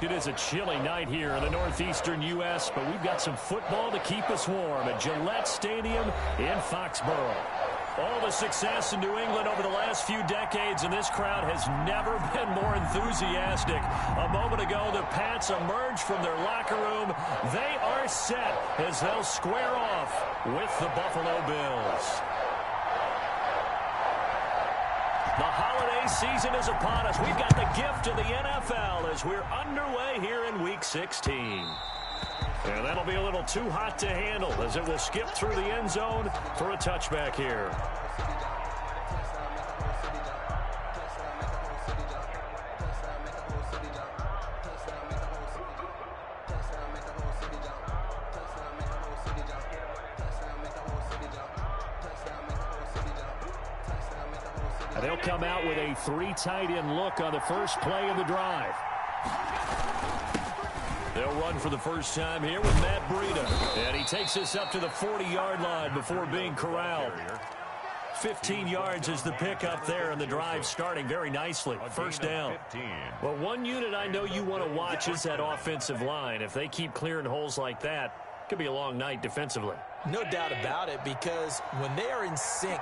It is a chilly night here in the northeastern U.S., but we've got some football to keep us warm at Gillette Stadium in Foxborough. All the success in New England over the last few decades, and this crowd has never been more enthusiastic. A moment ago, the Pats emerged from their locker room. They are set as they'll square off with the Buffalo Bills. The holiday season is upon us. We've got the gift of the NFL as we're underway here in Week 16. And that'll be a little too hot to handle as it will skip through the end zone for a touchback here. They'll come out with a three tight end look on the first play of the drive. They'll run for the first time here with Matt Breida. And he takes this up to the 40-yard line before being corralled. 15 yards is the pickup there, and the drive starting very nicely. First down. Well, one unit I know you want to watch is that offensive line. If they keep clearing holes like that, it could be a long night defensively. No doubt about it, because when they are in sync,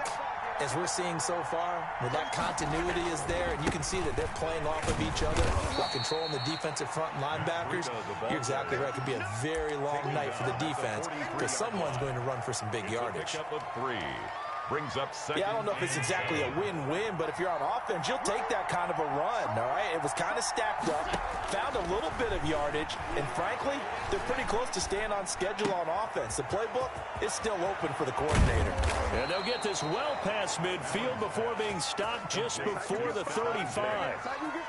as we're seeing so far, where that continuity is there, and you can see that they're playing off of each other while controlling the defensive front linebackers, you're exactly right. It could be a very long night for the defense because someone's going to run for some big yardage. Brings up second. Yeah, I don't know if it's exactly a win-win, but if you're on offense, you'll take that kind of a run, all right? It was kind of stacked up, found a little bit of yardage, and frankly, they're pretty close to staying on schedule on offense. The playbook is still open for the coordinator. And they'll get this well past midfield before being stopped just before the 35.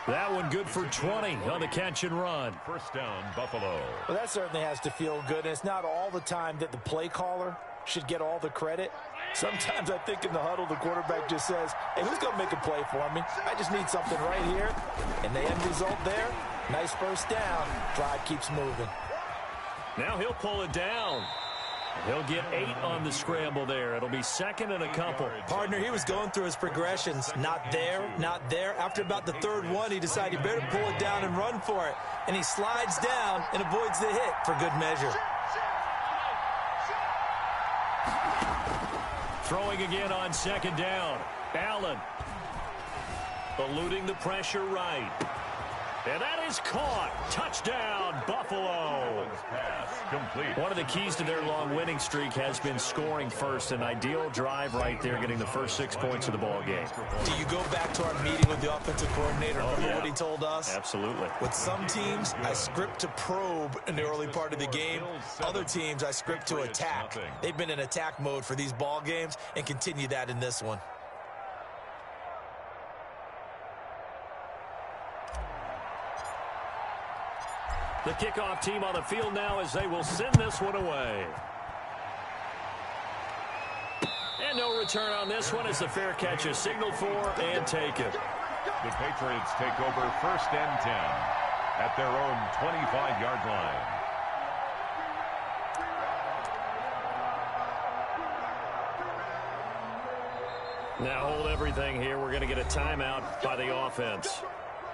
That one good for 20 on the catch and run. First down, Buffalo. Well, that certainly has to feel good, and it's not all the time that the play caller should get all the credit. Sometimes I think in the huddle, the quarterback just says, hey, who's going to make a play for me? I just need something right here. And the end result there, nice first down. Drive keeps moving. Now he'll pull it down. He'll get 8 on the scramble there. It'll be second and a couple. Partner, he was going through his progressions. Not there, not there. After about the third one, he decided he better pull it down and run for it. And he slides down and avoids the hit for good measure. Throwing again on second down. Allen eluding the pressure right. And that is caught. Touchdown, Buffalo. One of the keys to their long winning streak has been scoring first. An ideal drive right there, getting the first 6 points of the ball game. Do you go back to our meeting with the offensive coordinator? Remember what he told us? Absolutely. With some teams, I script to probe in the early part of the game. Other teams, I script to attack. They've been in attack mode for these ball games and continue that in this one. The kickoff team on the field now as they will send this one away. And no return on this one as the fair catch is signaled for and taken. The Patriots take over first and 10 at their own 25-yard line. Now hold everything here. We're going to get a timeout by the offense.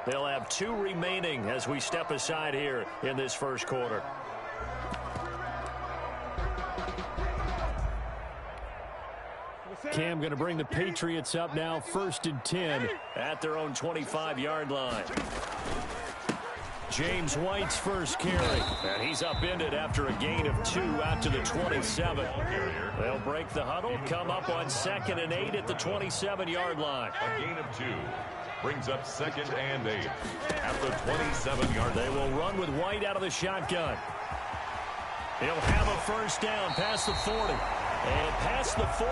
They'll have 2 remaining as we step aside here in this first quarter. Cam going to bring the Patriots up now, first and 10 at their own 25-yard line. James White's first carry, and he's upended after a gain of 2 out to the 27. They'll break the huddle, come up on second and 8 at the 27-yard line. A gain of 2. Brings up second and 8 at the 27-yard line. They will run with White out of the shotgun. He'll have a first down past the 40. And past the 40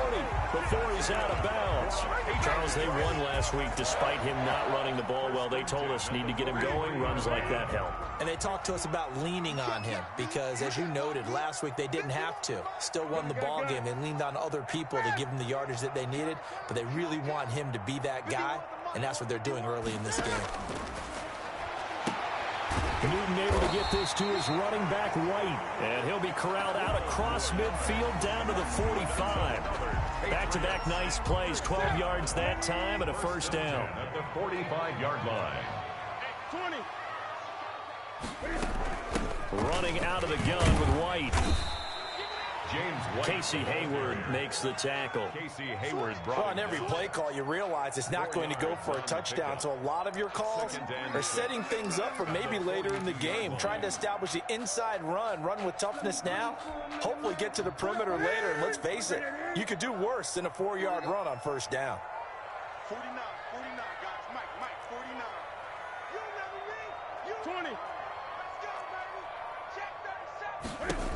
before he's out of bounds. Charles, they won last week despite him not running the ball well. They told us need to get him going. Runs like that help. And they talked to us about leaning on him because, as you noted, last week they didn't have to. Still won the ball game. They leaned on other people to give them the yardage that they needed, but they really want him to be that guy, and that's what they're doing early in this game. Newton able to get this to his running back White. And he'll be corralled out across midfield down to the 45. Back-to-back nice plays. 12 yards that time and a first down. At the 45-yard line. Running out of the gun with White. James White. Casey Hayward makes the tackle. Casey Hayward brought Well, on every play call, you realize it's not going to go for a touchdown. So a lot of your calls are setting things up for maybe later in the game, trying to establish the inside run with toughness now, hopefully get to the perimeter later. And let's face it, you could do worse than a 4-yard run on first down. 49, guys. Mike, 49. You remember me? You 20. Let's go, baby. Check 37.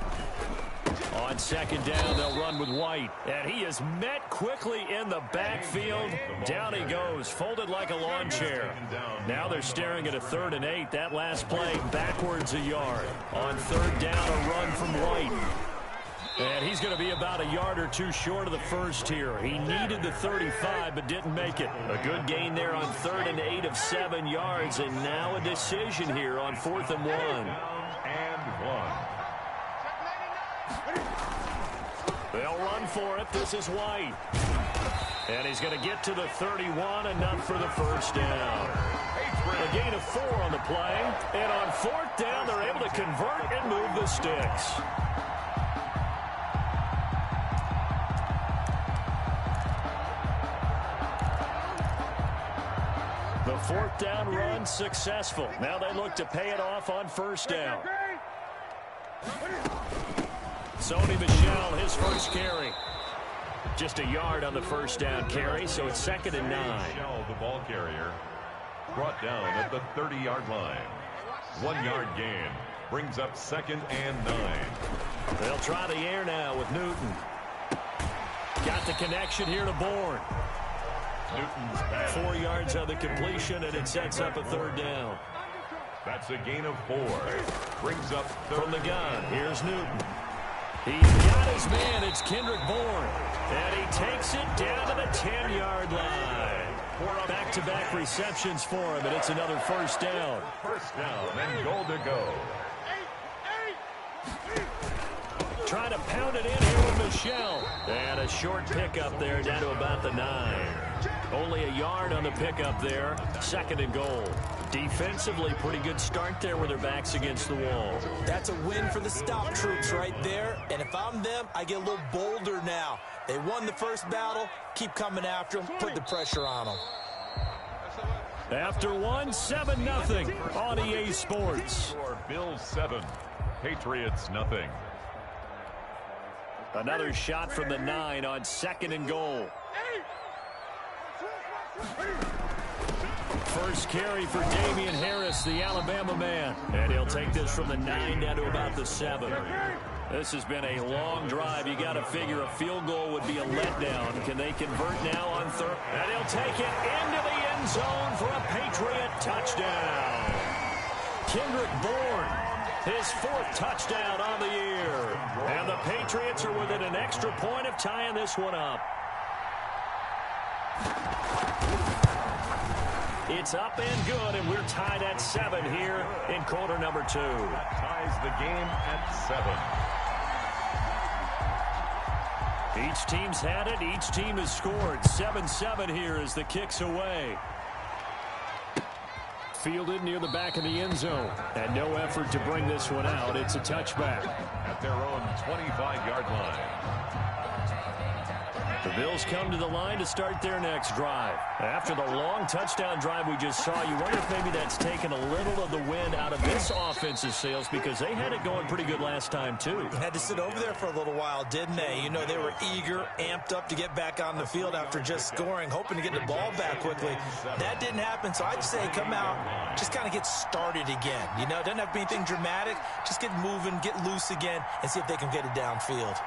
On second down, they'll run with White. And he is met quickly in the backfield. Down he goes, folded like a lawn chair. Now they're staring at a 3rd and 8. That last play, backwards a yard. On 3rd down, a run from White. And he's going to be about a yard or two short of the first here. He needed the 35, but didn't make it. A good gain there on 3rd and 8 of 7 yards. And now a decision here on 4th and 1. And 1. They'll run for it. This is White. And he's going to get to the 31, enough for the first down. A gain of 4 on the play. And on 4th down, they're able to convert and move the sticks. The 4th down run successful. Now they look to pay it off on first down. Sony Michel, his first carry. Just a yard on the first down carry, so it's 2nd and 9. Michel, the ball carrier, brought down at the 30-yard line. 1-yard gain. Brings up 2nd and 9. They'll try the air now with Newton. Got the connection here to Bourne. Newton's pass. 4 yards on the completion, and it sets up a 3rd down. That's a gain of 4. Brings up 3rd. From the gun, here's Newton. He's got his man. It's Kendrick Bourne. And he takes it down to the 10-yard line. Back-to-back receptions for him, and it's another first down. First down and goal to go. Trying to pound it in here with Michel. And a short pickup there down to about the 9. Only a yard on the pickup there. 2nd and goal. Defensively, pretty good start there with their backs against the wall. That's a win for the stop troops right there. And if I'm them, I get a little bolder now. They won the first battle. Keep coming after them. Put the pressure on them. After 7-0 on EA Sports. Bills 7, Patriots nothing. Another shot from the 9 on 2nd and goal. First carry for Damian Harris, the Alabama man. And he'll take this from the 9 down to about the 7. This has been a long drive. You got to figure a field goal would be a letdown. Can they convert now on 3rd? And he'll take it into the end zone for a Patriot touchdown. Kendrick Bourne, his 4th touchdown on the year. And the Patriots are within an extra point of tying this one up. It's up and good, and we're tied at 7 here in quarter number 2. That ties the game at 7. Each team's had it. Each team has scored. 7-7 here as the kick's away. Fielded near the back of the end zone. And no effort to bring this one out. It's a touchback. At their own 25-yard line. The Bills come to the line to start their next drive. After the long touchdown drive we just saw, you wonder if maybe that's taken a little of the wind out of this offensive sails, because they had it going pretty good last time, too. Had to sit over there for a little while, didn't they? You know, they were eager, amped up to get back on the field after just scoring, hoping to get the ball back quickly. That didn't happen, so I'd say come out, just kind of get started again. You know, it doesn't have to be anything dramatic. Just get moving, get loose again, and see if they can get it downfield.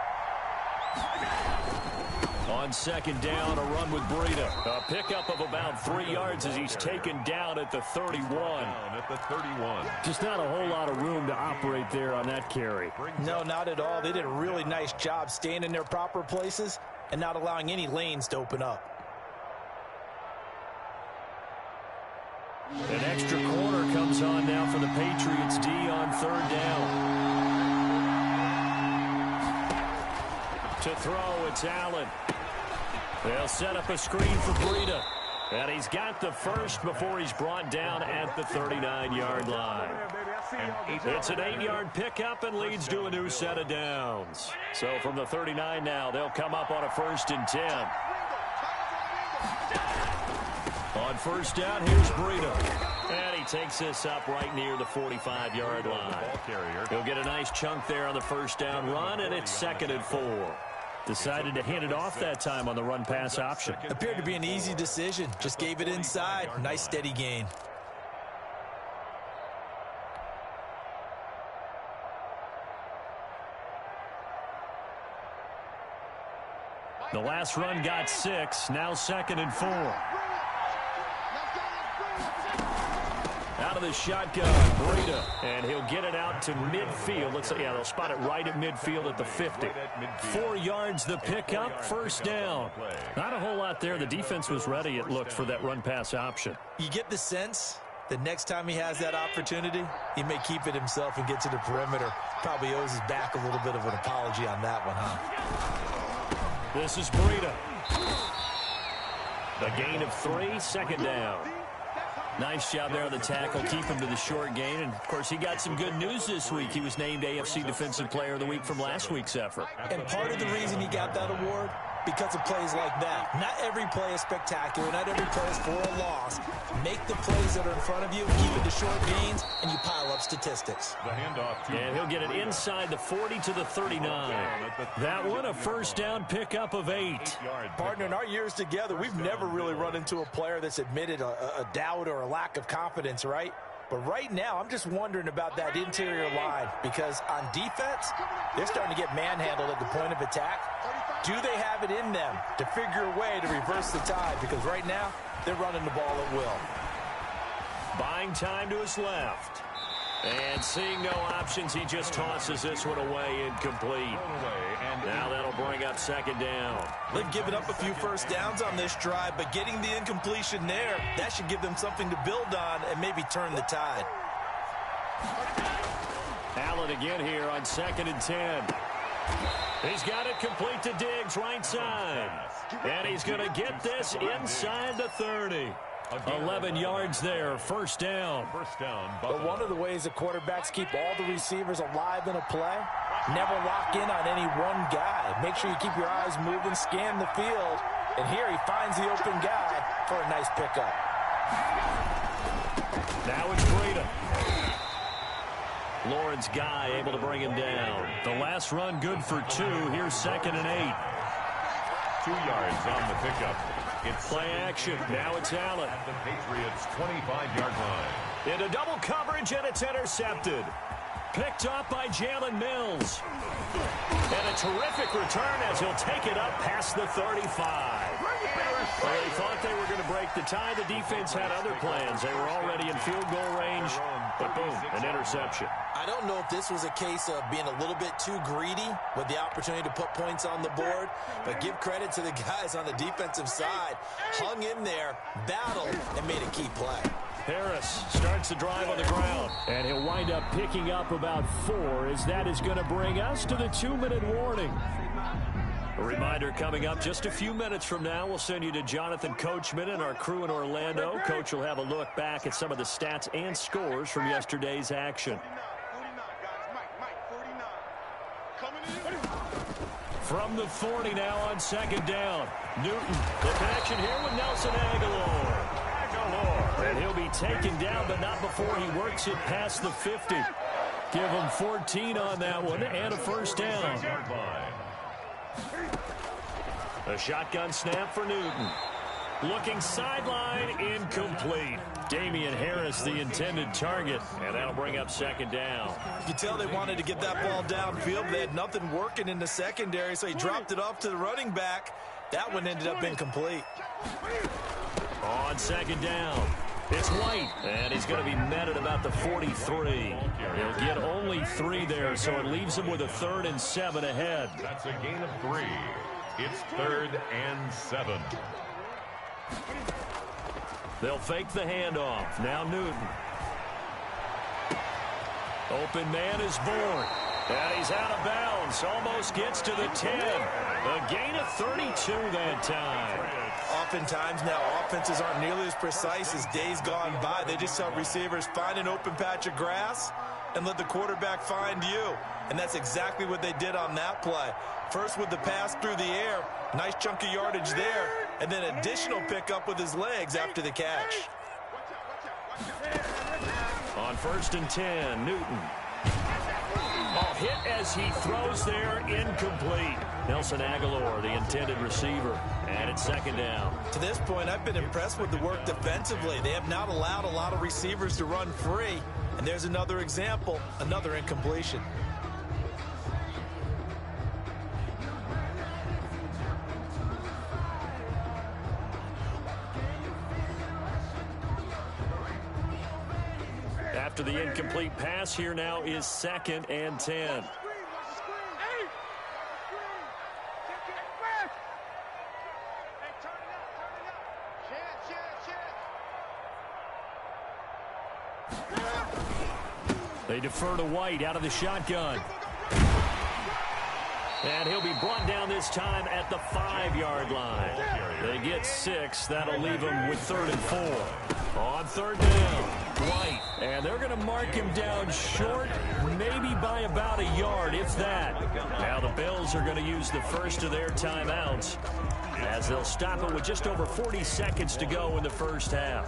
On second down, a run with Breida. A pickup of about 3 yards as he's taken down at the 31. At the 31. Just not a whole lot of room to operate there on that carry. No, not at all. They did a really nice job staying in their proper places and not allowing any lanes to open up. An extra corner comes on now for the Patriots D on 3rd down. To throw, it's Allen. They'll set up a screen for Breida. And he's got the first before he's brought down at the 39-yard line. It's an 8-yard pickup and leads to a new set of downs. So from the 39 now, they'll come up on a 1st and 10. On 1st down, here's Breida. And he takes this up right near the 45-yard line. He'll get a nice chunk there on the 1st down run, and it's 2nd and 4. Decided to hand it off that time on the run-pass option. Appeared to be an easy decision. Just gave it inside. Nice steady gain. The last run got 6. Now 2nd and 4. Out of the shotgun, Breida, and he'll get it out to midfield. Let's say, yeah, they'll spot it right at midfield at the 50. 4 yards the pickup, 1st down. Not a whole lot there. The defense was ready, it looked, for that run-pass option. You get the sense that next time he has that opportunity, he may keep it himself and get to the perimeter. Probably owes his back a little bit of an apology on that one, huh? This is Breida. A gain of 3, 2nd down. Nice job there on the tackle. Keep him to the short gain. And, of course, he got some good news this week. He was named AFC Defensive Player of the Week from last week's effort. And part of the reason he got that award, because of plays like that. Not every play is spectacular. Not every play is for a loss. Make the plays that are in front of you, keep it to short gains, and you pile up statistics. The handoff and he'll get it inside the 40 to the 39. That one, a 1st down pickup of 8. Partner, in our years together, we've never really run into a player that's admitted a doubt or a lack of confidence, right? But right now, I'm just wondering about that interior line, because on defense, they're starting to get manhandled at the point of attack. Do they have it in them to figure a way to reverse the tide? Because right now, they're running the ball at will. Buying time to his left. And seeing no options, he just tosses this one away, incomplete. Now that'll bring up 2nd down. They've given up a few 1st downs on this drive, but getting the incompletion there, that should give them something to build on and maybe turn the tide. Allen again here on 2nd and 10. He's got it complete to Diggs, right side. And he's going to get this inside the 30. 11 yards there, 1st down. But one of the ways the quarterbacks keep all the receivers alive in a play, never lock in on any one guy. Make sure you keep your eyes moving, scan the field. And here he finds the open guy for a nice pickup. Now it's Breida. Lawrence Guy able to bring him down. The last run good for 2. Here's 2nd and 8. 2 yards on the pickup. It's play action. Now it's Allen. At the Patriots' 25-yard line. Into double coverage, and it's intercepted. Picked up by Jalen Mills. And a terrific return as he'll take it up past the 35. Well, they thought they were going to break the tie. The defense had other plans. They were already in field goal range, but boom, an interception. I don't know if this was a case of being a little bit too greedy with the opportunity to put points on the board, but give credit to the guys on the defensive side. Hung in there, battled, and made a key play. Harris starts the drive on the ground, and he'll wind up picking up about 4, as that is going to bring us to the 2-minute warning. A reminder coming up just a few minutes from now. We'll send you to Jonathan Coachman and our crew in Orlando. Coach will have a look back at some of the stats and scores from yesterday's action. From the 40 now on 2nd down. Newton, the connection here with Nelson Aguilar. And he'll be taken down, but not before he works it past the 50. Give him 14 on that one and a 1st down. A shotgun snap for Newton. Looking sideline, incomplete. Damian Harris, the intended target, and that'll bring up 2nd down. You can tell they wanted to get that ball downfield. They had nothing working in the secondary, so he dropped it off to the running back. That one ended up incomplete. On 2nd down, it's White, and he's going to be met at about the 43. He'll get only 3 there, so it leaves him with a 3rd and 7 ahead. That's a gain of 3. It's 3rd and 7. They'll fake the handoff. Now Newton. Open man is Bourne. And he's out of bounds. Almost gets to the 10. A gain of 32 that time. Oftentimes now, offenses aren't nearly as precise as days gone by. They just help receivers find an open patch of grass and let the quarterback find you. And that's exactly what they did on that play. First with the pass through the air, nice chunk of yardage there, and then additional pickup with his legs after the catch. On 1st and 10, Newton. Oh, hit as he throws there, incomplete. Nelson Aguilar, the intended receiver, and it's 2nd down. To this point, I've been impressed with the work defensively. They have not allowed a lot of receivers to run free, and there's another example, another incompletion. After the incomplete pass, here now is 2nd and 10. They defer to White out of the shotgun. And he'll be brought down this time at the 5-yard line. They get 6. That'll leave them with 3rd and 4. On 3rd down, White. And they're going to mark him down short, maybe by about a yard, if that. Now the Bills are going to use the first of their timeouts as they'll stop it with just over 40 seconds to go in the first half.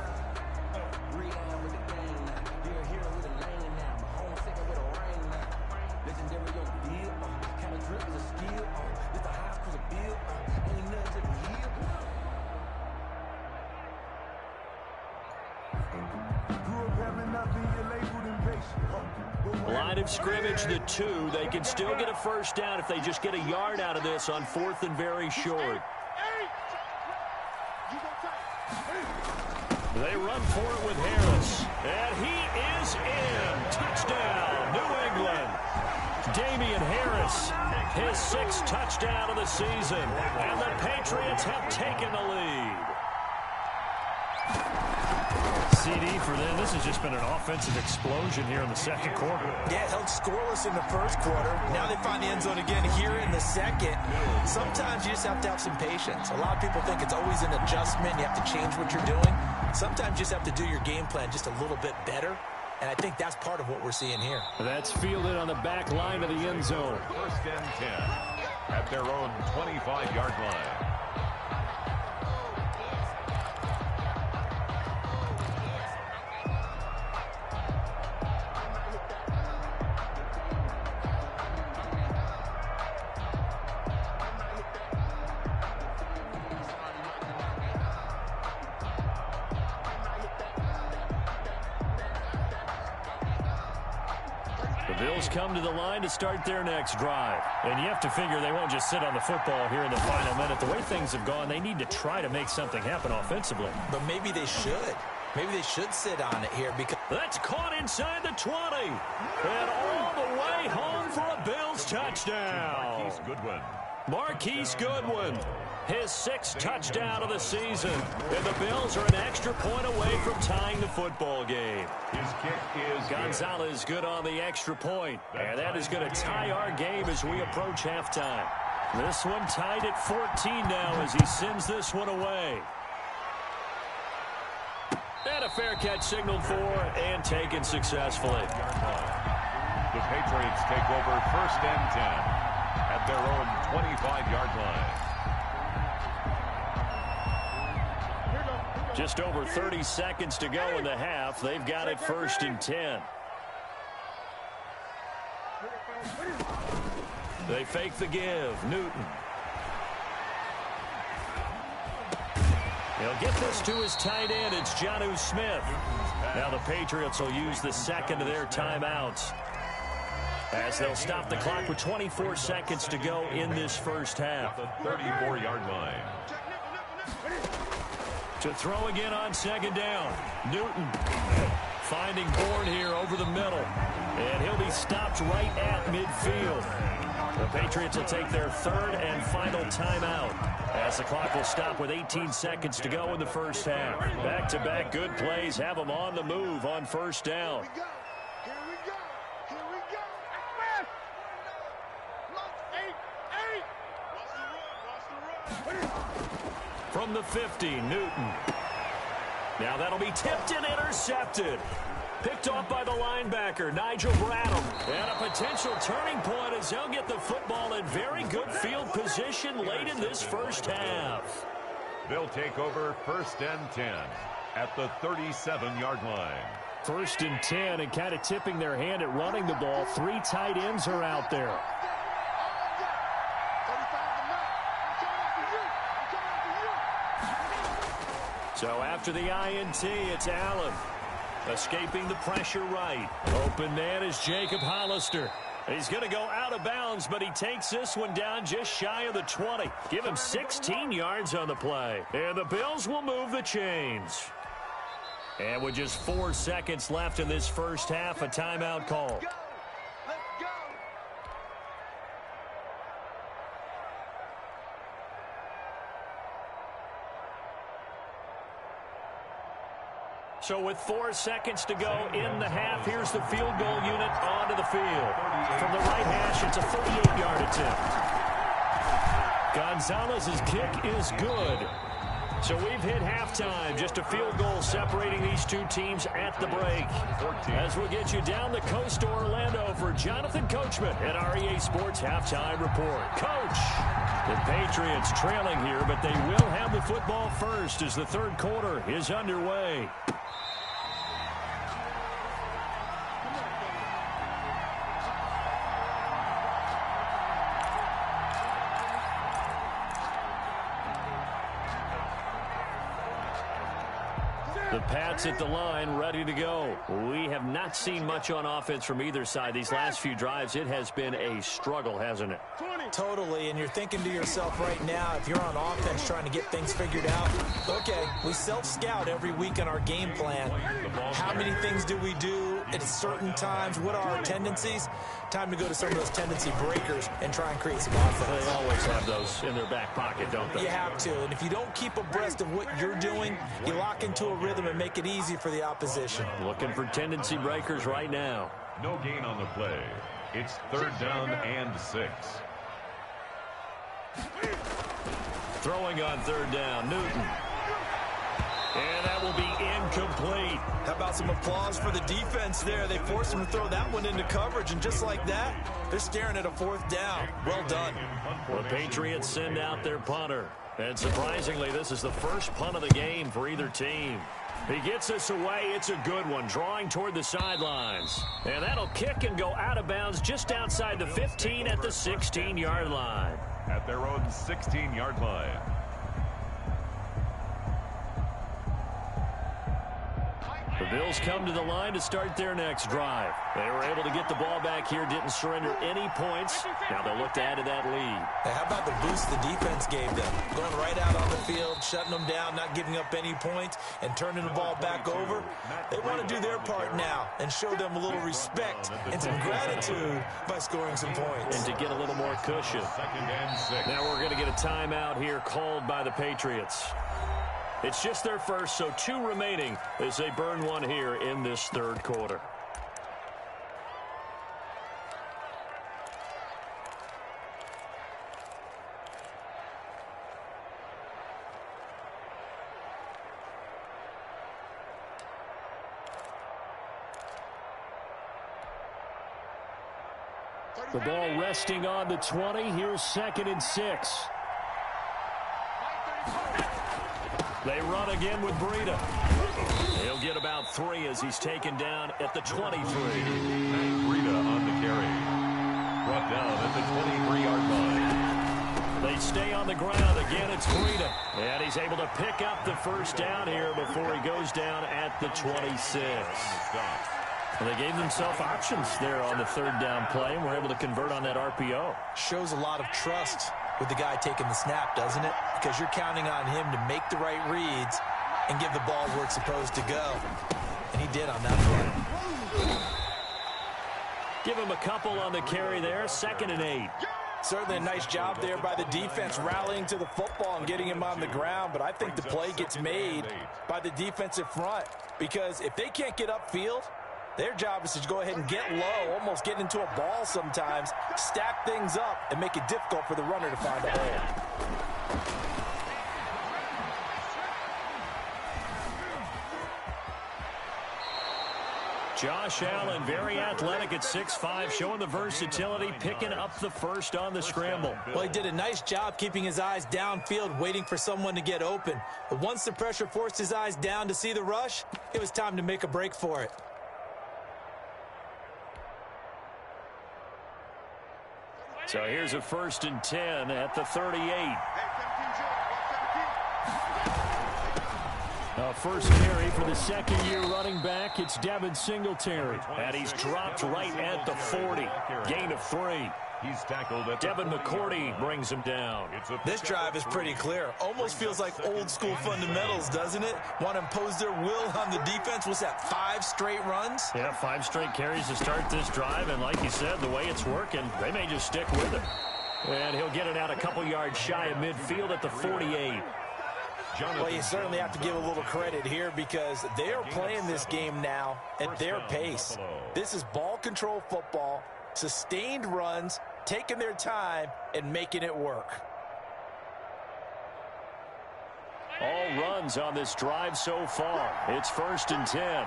Line of scrimmage, the 2. They can still get a first down if they just get a yard out of this on 4th and very short. They run for it with Harris. And he is in. Touchdown, New England. Damian Harris, his 6th touchdown of the season. And the Patriots have taken the lead. CD for them. This has just been an offensive explosion here in the 2nd quarter. Yeah, held scoreless in the 1st quarter. Now they find the end zone again here in the 2nd. Sometimes you just have to have some patience. A lot of people think it's always an adjustment. You have to change what you're doing. Sometimes you just have to do your game plan just a little bit better. And I think that's part of what we're seeing here. That's fielded on the back line of the end zone. 1st and 10 at their own 25-yard line. The Bills come to the line to start their next drive. And you have to figure they won't just sit on the football here in the final minute. The way things have gone, they need to try to make something happen offensively. But maybe they should. Maybe they should sit on it here because... That's caught inside the 20. And all the way home for a Bills touchdown. Marquise Goodwin. Marquise Goodwin, his 6th touchdown of the season. And the Bills are an extra point away from tying the football game. His kick is Gonzalez good on the extra point. And that is going to tie our game as we approach halftime. This one tied at 14 now as he sends this one away. And a fair catch signaled for and taken successfully. The Patriots take over 1st and 10 at their own 25-yard line. Just over 30 seconds to go in the half. They've got it 1st and 10. They fake the give. Newton. He'll get this to his tight end. It's Jonnu Smith. Now the Patriots will use the 2nd of their timeouts as they'll stop the clock with 24 seconds to go in this first half. The 34-yard line. To throw again on 2nd down. Newton finding Bourne here over the middle. And he'll be stopped right at midfield. The Patriots will take their 3rd and final timeout as the clock will stop with 18 seconds to go in the first half. Back-to-back good plays have them on the move on 1st down. Here we go. Here we go. Look, 8. Watch the run. From the 50, Newton. Now that'll be tipped and intercepted. Picked off by the linebacker, Nigel Bradham. And a potential turning point as he'll get the football in very good field position late in this first half. They'll take over 1st and 10 at the 37-yard line. 1st and 10, and kind of tipping their hand at running the ball. 3 tight ends are out there. So after the INT, it's Allen. Escaping the pressure right. Open man is Jacob Hollister. He's going to go out of bounds, but he takes this one down just shy of the 20. Give him 16 yards on the play. And the Bills will move the chains. And with just 4 seconds left in this first half, a timeout call. So with 4 seconds to go in the half, here's the field goal unit onto the field. From the right hash, it's a 38-yard attempt. Gonzalez's kick is good. So we've hit halftime. Just a field goal separating these two teams at the break. As we'll get you down the coast to Orlando for Jonathan Coachman at REA Sports Halftime Report. Coach, the Patriots trailing here, but they will have the football first as the third quarter is underway. The Pats at the line, ready to go. We have not seen much on offense from either side. These last few drives, it has been a struggle, hasn't it? Totally, and you're thinking to yourself right now, if you're on offense trying to get things figured out, okay, we self-scout every week in our game plan. How many things do we do at certain times? What are our tendencies? Time to go to some of those tendency breakers and try and create some offense. They always have those in their back pocket, don't they? You have to, and if you don't keep abreast of what you're doing, you lock into a rhythm and make it easy for the opposition. Looking for tendency breakers right now. No gain on the play. It's 3rd down and 6. Throwing on 3rd down, Newton. And that will be incomplete. How about some applause for the defense there? They forced him to throw that one into coverage, and just like that, they're staring at a 4th down. Well done. The Patriots send out their punter. And surprisingly, this is the first punt of the game for either team. He gets this away. It's a good one, drawing toward the sidelines. And that'll kick and go out of bounds just outside the 15 at the 16-yard line. At their own 16-yard line. The Bills come to the line to start their next drive. They were able to get the ball back here, didn't surrender any points. Now they'll look to add to that lead. Hey, how about the boost the defense gave them? Going right out on the field, shutting them down, not giving up any points, and turning the ball back over. They want to do their part now and show them a little respect and some gratitude by scoring some points. And to get a little more cushion. 2nd and 6. Now we're going to get a timeout here called by the Patriots. It's just their first, so 2 remaining as they burn one here in this third quarter. The ball resting on the 20. Here's 2nd and 6. They run again with Breida. He'll get about 3 as he's taken down at the 23. Breida on the carry. Brought down at the 23-yard line. They stay on the ground. Again, it's Breida. And he's able to pick up the first down here before he goes down at the 26. Well, they gave themselves options there on the 3rd down play, and were able to convert on that RPO. Shows a lot of trust with the guy taking the snap, doesn't it? Because you're counting on him to make the right reads and give the ball where it's supposed to go. And he did on that play. Give him a couple on the carry there. 2nd and 8. Certainly a nice job there by the defense rallying to the football and getting him on the ground. But I think the play gets made by the defensive front. Because if they can't get upfield, their job is to go ahead and get low, almost get into a ball sometimes, stack things up, and make it difficult for the runner to find a hole. Josh Allen, very athletic at 6'5", showing the versatility, picking up the first on the scramble. Well, he did a nice job keeping his eyes downfield, waiting for someone to get open. But once the pressure forced his eyes down to see the rush, it was time to make a break for it. So here's a 1st and 10 at the 38. First carry for the second-year running back. It's Devin Singletary. And he's dropped right at the 40. Gain of 3. He's tackled at Devin McCourty brings him down. This drive is pretty clear. Almost feels like old-school fundamentals, doesn't it? Want to impose their will on the defense. Was that 5 straight runs? Yeah, 5 straight carries to start this drive. And like you said, the way it's working, they may just stick with it. And he'll get it out a couple yards shy of midfield at the 48. Well, you certainly have to give a little credit here because they are playing this game now at their pace. This is ball control football, sustained runs, taking their time, and making it work. All runs on this drive so far. It's 1st and 10.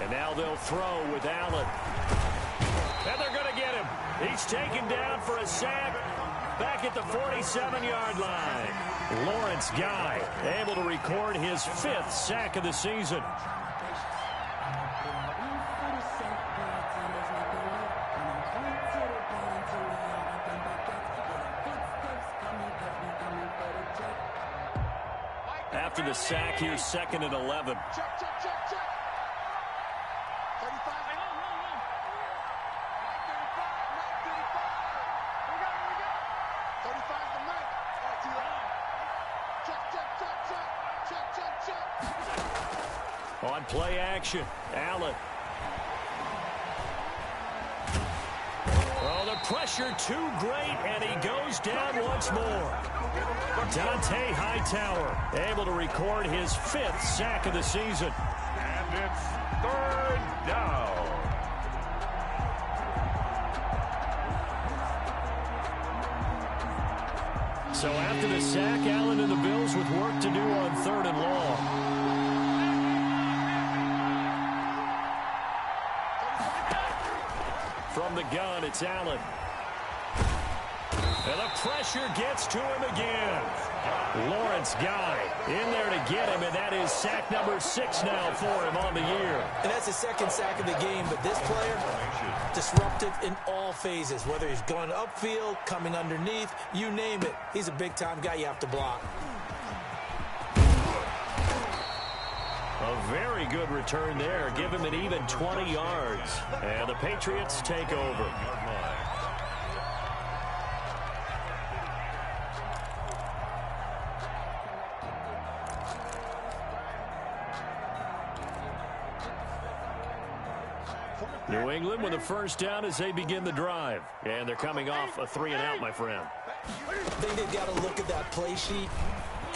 And now they'll throw with Allen. And they're going to get him. He's taken down for a sack back at the 47-yard line. Lawrence Guy able to record his 5th sack of the season. After the sack, here's 2nd and 11. On play action, Allen. Oh, the pressure too great, and he goes down once more. Dante Hightower able to record his 5th sack of the season. And it's 3rd down. So after the sack, Allen and the Bills with work to do on 3rd and long. From the gun, it's Allen. And the pressure gets to him again. Lawrence Guy in there to get him, and that is sack number 6 now for him on the year. And that's his 2nd sack of the game, but this player, disruptive in all phases, whether he's going upfield, coming underneath, you name it. He's a big-time guy you have to block. A very good return there. Give him an even 20 yards. And the Patriots take over. New England with a 1st down as they begin the drive. And they're coming off a 3-and-out, my friend. I think they've got to look at that play sheet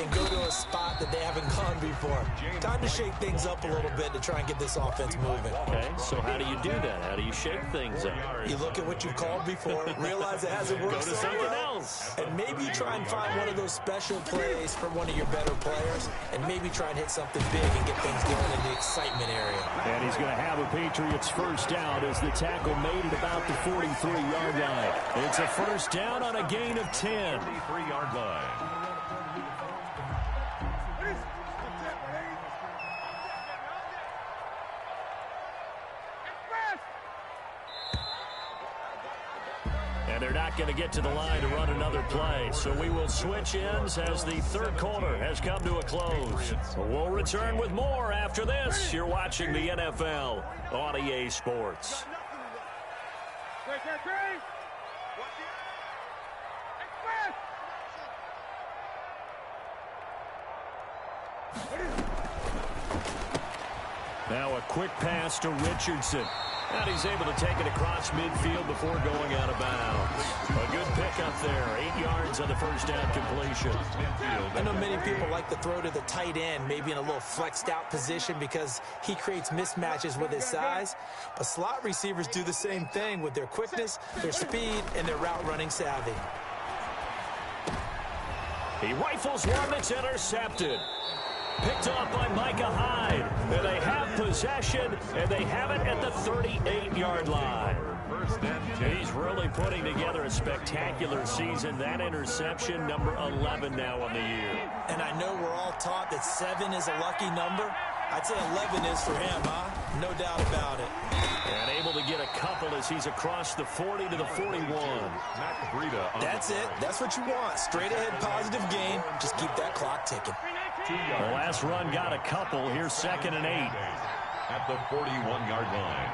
and go to a spot that they haven't gone before. Time to shake things up a little bit to try and get this offense moving. Okay, so how do you do that? How do you shake things up? You look at what you've called before, realize it hasn't worked Go to so something well, else. and maybe you try and find one of those special plays for one of your better players, and maybe try and hit something big and get things going in the excitement area. And he's going to have a Patriots 1st down as the tackle made at about the 43-yard line. It's a 1st down on a gain of 10. 43-yard line. And they're not going to get to the line to run another play. So we will switch ends as the 3rd quarter has come to a close. We'll return with more after this. You're watching the NFL on EA Sports. Now a quick pass to Richardson. And he's able to take it across midfield before going out of bounds. A good pickup there. 8 yards on the first down completion. I know many people like to throw to the tight end, maybe in a little flexed out position because he creates mismatches with his size. But slot receivers do the same thing with their quickness, their speed, and their route running savvy. He rifles one that's intercepted. Picked off by Micah Hyde. And they have possession, and they have it at the 38-yard line. He's really putting together a spectacular season. That interception, number 11 now on the year. And I know we're all taught that 7 is a lucky number. I'd say 11 is for him, huh? No doubt about it. And able to get a couple as he's across the 40 to the 41. That's it. That's what you want. Straight ahead positive gain. Just keep that clock ticking. The last run got a couple. Here's 2nd and 8. At the 41-yard line.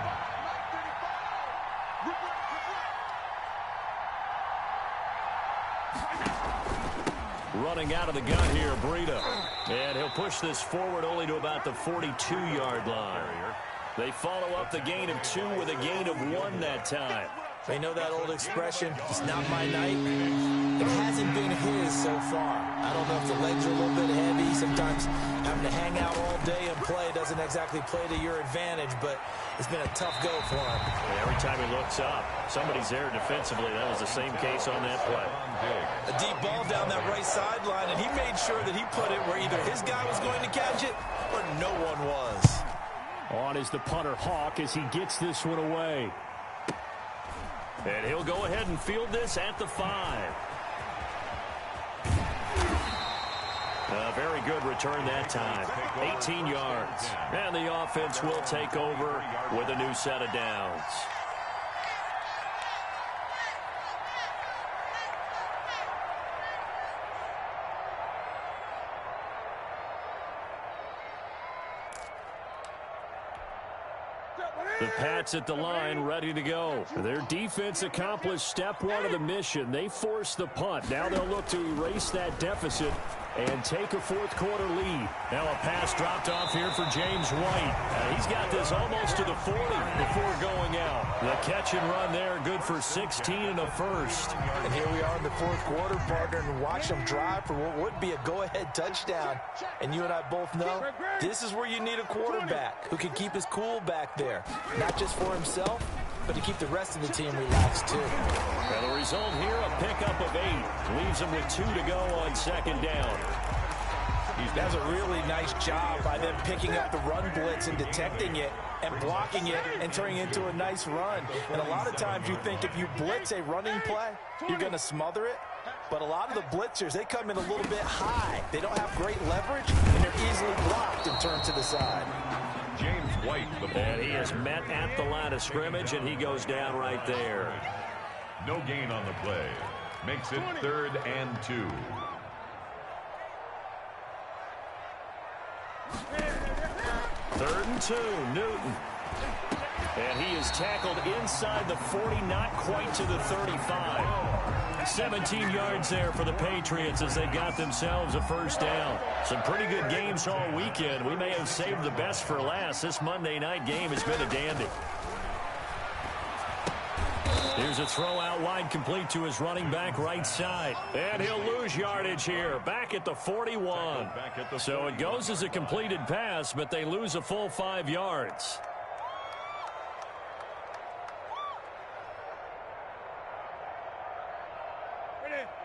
Running out of the gun here, Breida. And he'll push this forward only to about the 42-yard line. They follow up the gain of 2 with a gain of 1 that time. They know that old expression, it's not my night. It hasn't been his so far. I don't know if the legs are a little bit heavy. Sometimes having to hang out all day and play doesn't exactly play to your advantage, but it's been a tough go for him. Every time he looks up, somebody's there defensively. That was the same case on that play. A deep ball down that right sideline, and he made sure that he put it where either his guy was going to catch it or no one was. On is the punter, Hawk, as he gets this one away. And he'll go ahead and field this at the 5. A very good return that time. 18 yards. And the offense will take over with a new set of downs. The Pats at the line, ready to go. Their defense accomplished step 1 of the mission. They forced the punt. Now they'll look to erase that deficit and take a 4th quarter lead. Now a pass dropped off here for James White. He's got this almost to the 40 before going out. The catch and run there, good for 16 and a first. And here we are in the 4th quarter, partner, and watch them drive for what would be a go-ahead touchdown. And you and I both know this is where you need a quarterback who can keep his cool back there. Not just for himself, but to keep the rest of the team relaxed, too. And the result here, a pickup of 8. Leaves them with 2 to go on 2nd down. That's a really nice job by them picking up the run blitz and detecting it and blocking it and turning it into a nice run. And a lot of times you think if you blitz a running play, you're going to smother it. But a lot of the blitzers, they come in a little bit high. They don't have great leverage, and they're easily blocked and turned to the side. James White, the ball. And he is met at the line of scrimmage, and he goes down right there. No gain on the play. Makes it 3rd and 2. Third and 2, Newton. And he is tackled inside the 40, not quite to the 35. 17 yards there for the Patriots as they got themselves a first down. Some pretty good games all weekend. We may have saved the best for last. This Monday night game has been a dandy. Here's a throw out wide, complete to his running back right side. And he'll lose yardage here, back at the 41. So it goes as a completed pass, but they lose a full 5 yards.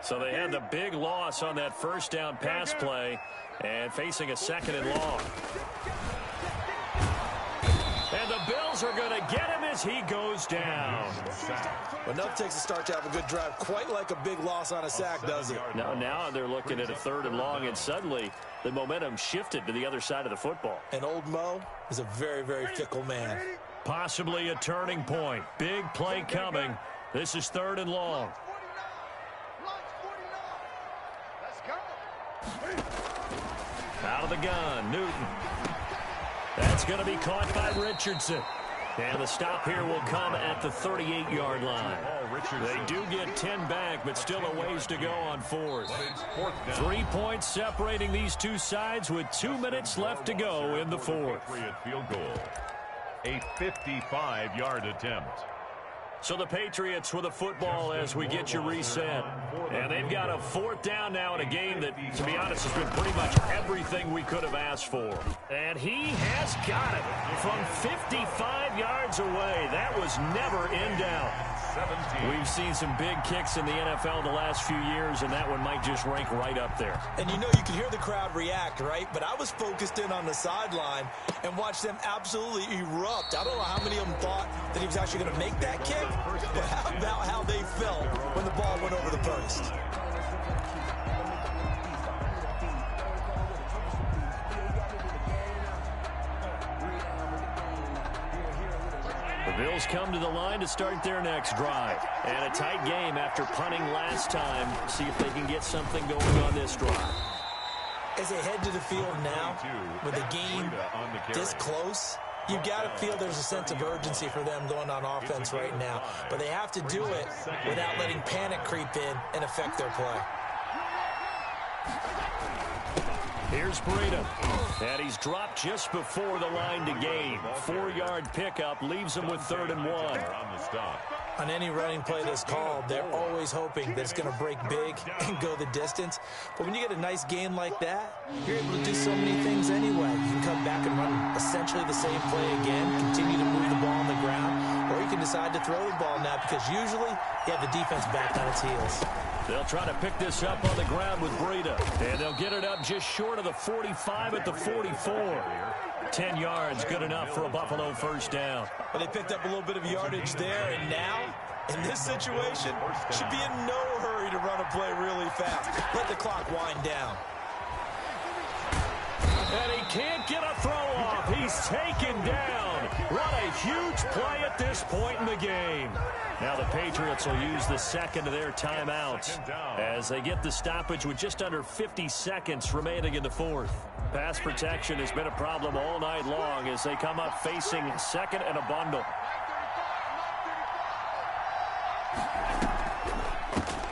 So they had the big loss on that first down pass play and facing a 2nd and long. And the Bills are going to get him as he goes down. Well, enough takes a start to have a good drive, quite like a big loss on a sack, does it? Now they're looking at a 3rd and long, and suddenly the momentum shifted to the other side of the football. And old Mo is a very, very fickle man. Possibly a turning point. Big play coming. This is 3rd and long. Out of the gun, Newton. That's going to be caught by Richardson. And the stop here will come at the 38-yard line. They do get 10 back, but still a ways to go on 4th. 3 points separating these two sides with 2 minutes left to go in the 4th. A 55-yard attempt. So the Patriots with a football as we get you reset. And they've got a 4th down now in a game that, to be honest, has been pretty much everything we could have asked for. And he has got it from 55 yards away. That was never in doubt. 17. We've seen some big kicks in the NFL the last few years, and that one might just rank right up there. And you know, you can hear the crowd react, right? But I was focused in on the sideline and watched them absolutely erupt. I don't know how many of them thought that he was actually going to make that kick, but how about how they felt when the ball went over the post? The Bills come to the line to start their next drive. And a tight game after punting last time. See if they can get something going on this drive. As they head to the field now, with the game this close, you've got to feel there's a sense of urgency for them going on offense right now. But they have to do it without letting panic creep in and affect their play. Here's Breida. And he's dropped just before the line to gain. 4-yard pickup leaves him with 3rd and 1. On the stop. On any running play that's called, they're always hoping that it's going to break big and go the distance. But when you get a nice gain like that, you're able to do so many things anyway. You can come back and run essentially the same play again, continue to move the ball on the ground, or you can decide to throw the ball now because usually you have the defense back on its heels. They'll try to pick this up on the ground with Breida. And they'll get it up just short of the 45 at the 44. 10 yards, good enough for a Buffalo 1st down. But they picked up a little bit of yardage there, and now, in this situation, should be in no hurry to run a play really fast. Let the clock wind down. And he can't get a throw off. He's taken down. What a huge play at this point in the game. Now the Patriots will use the 2nd of their timeouts as they get the stoppage with just under 50 seconds remaining in the 4th. Pass protection has been a problem all night long as they come up facing 2nd and a bundle.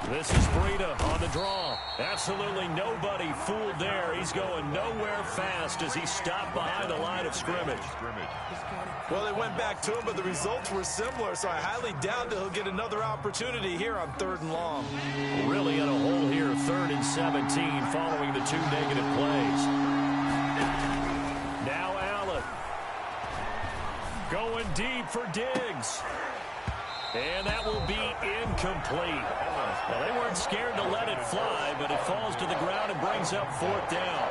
This is Breida on the draw. Absolutely nobody fooled there. He's going nowhere fast as he stopped behind the line of scrimmage. Well, they went back to him, but the results were similar, so I highly doubt that he'll get another opportunity here on 3rd and long. Really in a hole here, 3rd and 17 following the 2 negative plays. Now Allen. Going deep for Diggs. And that will be incomplete. Well, they weren't scared to let it fly, but it falls to the ground and brings up 4th down.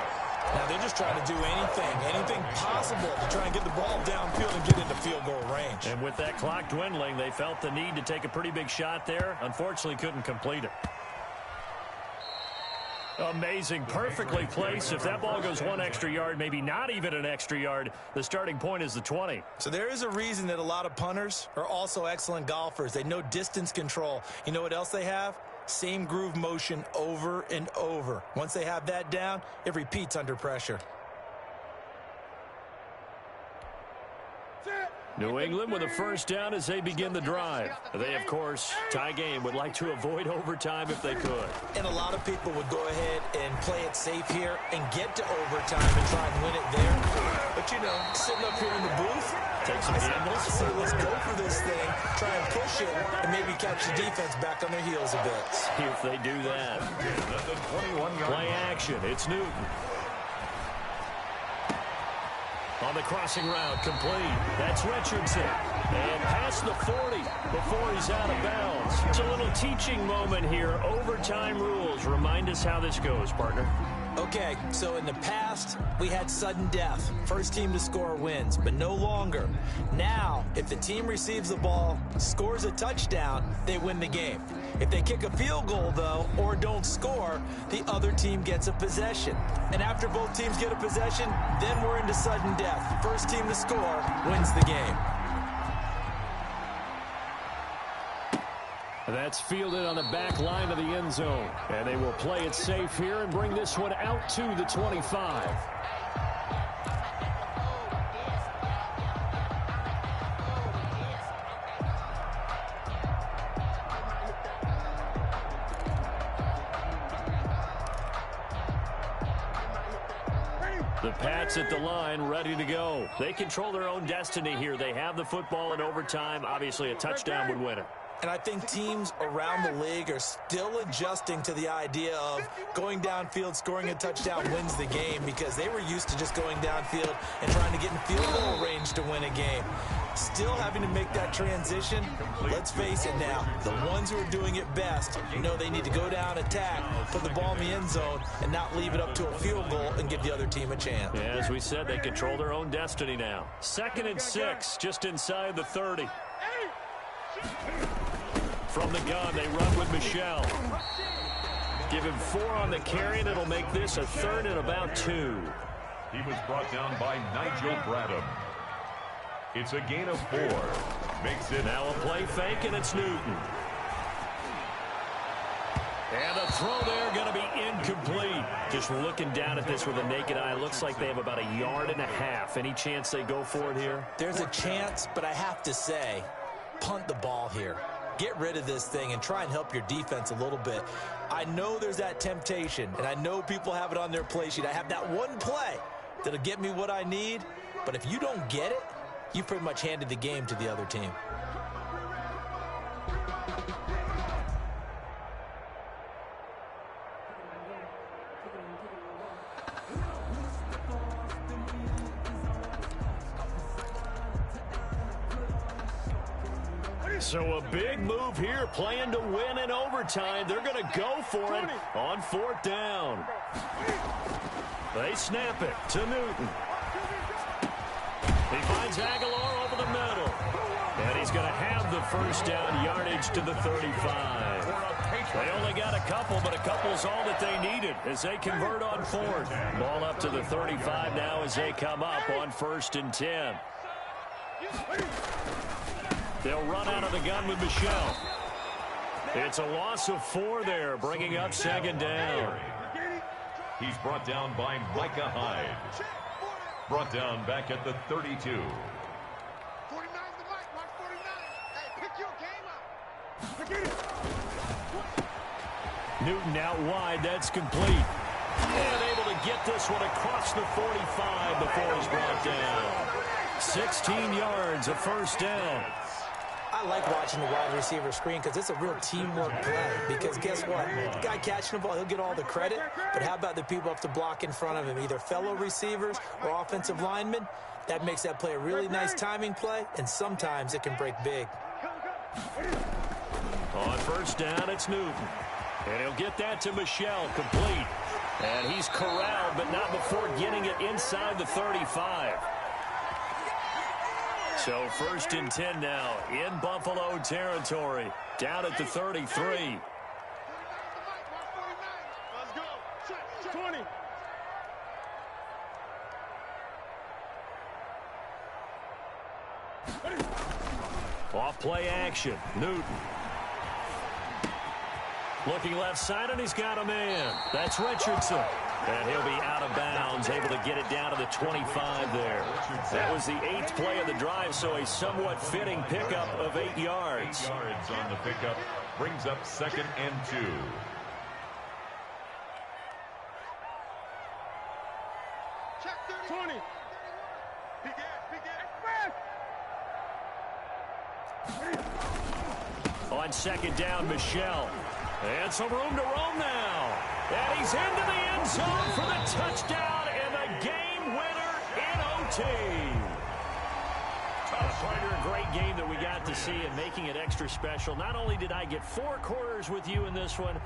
Now they're just trying to do anything possible to try and get the ball downfield and get into field goal range. And with that clock dwindling, they felt the need to take a pretty big shot there. Unfortunately, couldn't complete it. Amazing, perfectly placed. If that ball goes 1 extra yard, maybe not even an extra yard, the starting point is the 20. So there is a reason that a lot of punters are also excellent golfers. They know distance control. You know what else they have? Same groove motion over and over. Once they have that down, it repeats under pressure. New England with a 1st down as they begin the drive. They, of course, tie game, would like to avoid overtime if they could. And a lot of people would go ahead and play it safe here and get to overtime and try and win it there. But, you know, sitting up here in the booth, take some gambles. I say let's go for this thing, try and push it, and maybe catch the defense back on their heels a bit. See if they do that. Play action. It's Newton. On the crossing route, complete. That's Richardson. And past the 40 before he's out of bounds. It's a little teaching moment here. Overtime rules. Remind us how this goes, partner. Okay, so in the past, we had sudden death. First team to score wins, but no longer. Now, if the team receives the ball, scores a touchdown, they win the game. If they kick a field goal, though, or don't score, the other team gets a possession. And after both teams get a possession, then we're into sudden death. First team to score wins the game. That's fielded on the back line of the end zone. And they will play it safe here and bring this one out to the 25. The Pats at the line, ready to go. They control their own destiny here. They have the football in overtime. Obviously, a touchdown would win it. And I think teams around the league are still adjusting to the idea of going downfield, scoring a touchdown wins the game, because they were used to just going downfield and trying to get in field goal range to win a game. Still having to make that transition. Let's face it now, the ones who are doing it best know they need to go down, attack, put the ball in the end zone, and not leave it up to a field goal and give the other team a chance. Yeah, as we said, they control their own destiny now. 2nd and 6, just inside the 30. From the gun, they run with Michel. Give him 4 on the carry, and it'll make this a 3rd and about 2. He was brought down by Nigel Bradham. It's a gain of 4. Makes it now a play fake, and it's Newton. And the throw there going to be incomplete. Just looking down at this with a naked eye, looks like they have about 1.5 yards. Any chance they go for it here? There's a chance, but I have to say, punt the ball here. Get rid of this thing and try and help your defense a little bit. I know there's that temptation, and I know people have it on their play sheet. I have that one play that'll get me what I need, but if you don't get it, you pretty much handed the game to the other team. So a big move here, playing to win in overtime. They're going to go for it on 4th down. They snap it to Newton. He finds Aguilar over the middle. And he's going to have the 1st down yardage to the 35. They only got a couple, but a couple's all that they needed as they convert on 4th. Ball up to the 35 now as they come up on 1st and 10. They'll run out of the gun with Michel. It's a loss of 4 there, bringing up 2nd down. He's brought down by Micah Hyde. Brought down back at the 32. 49's the mic, mark 49. Hey, pick your game up. Newton out wide, that's complete. And able to get this one across the 45 before he's brought down. 16 yards, a 1st down. I like watching the wide receiver screen because it's a real teamwork play. Because guess what? The guy catching the ball, he'll get all the credit. But how about the people have to block in front of him, either fellow receivers or offensive linemen? That makes that play a really nice timing play, and sometimes it can break big. On 1st down, it's Newton. And he'll get that to Michel, complete. And he's corralled, but not before getting it inside the 35. So 1st and 10 now in Buffalo territory, down at the 33. 49's the mic, mark 49. Let's go. 20. Off play action, Newton. Looking left side, and he's got a man. That's Richardson. And he'll be out of bounds, able to get it down to the 25 there. That was the 8th play of the drive, so a somewhat fitting pickup of 8 yards. 8 yards on the pickup brings up 2nd and 2. Check 30. 20. Big ass. On 2nd down, Michel. And some room to roam now. And he's into the end zone for the touchdown and the game winner in OT. A great game that we got to see and making it extra special. Not only did I get 4 quarters with you in this one,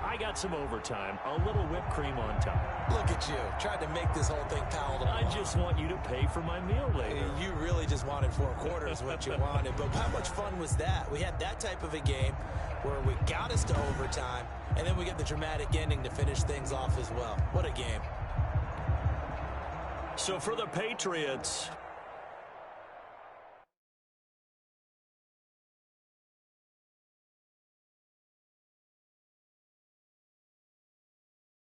I got some overtime, a little whipped cream on top. Look at you, tried to make this whole thing palatable. I just want you to pay for my meal later. You really just wanted 4 quarters, what you wanted. But how much fun was that? We had that type of a game where we got us to overtime, and then we get the dramatic ending to finish things off as well. What a game. So for the Patriots,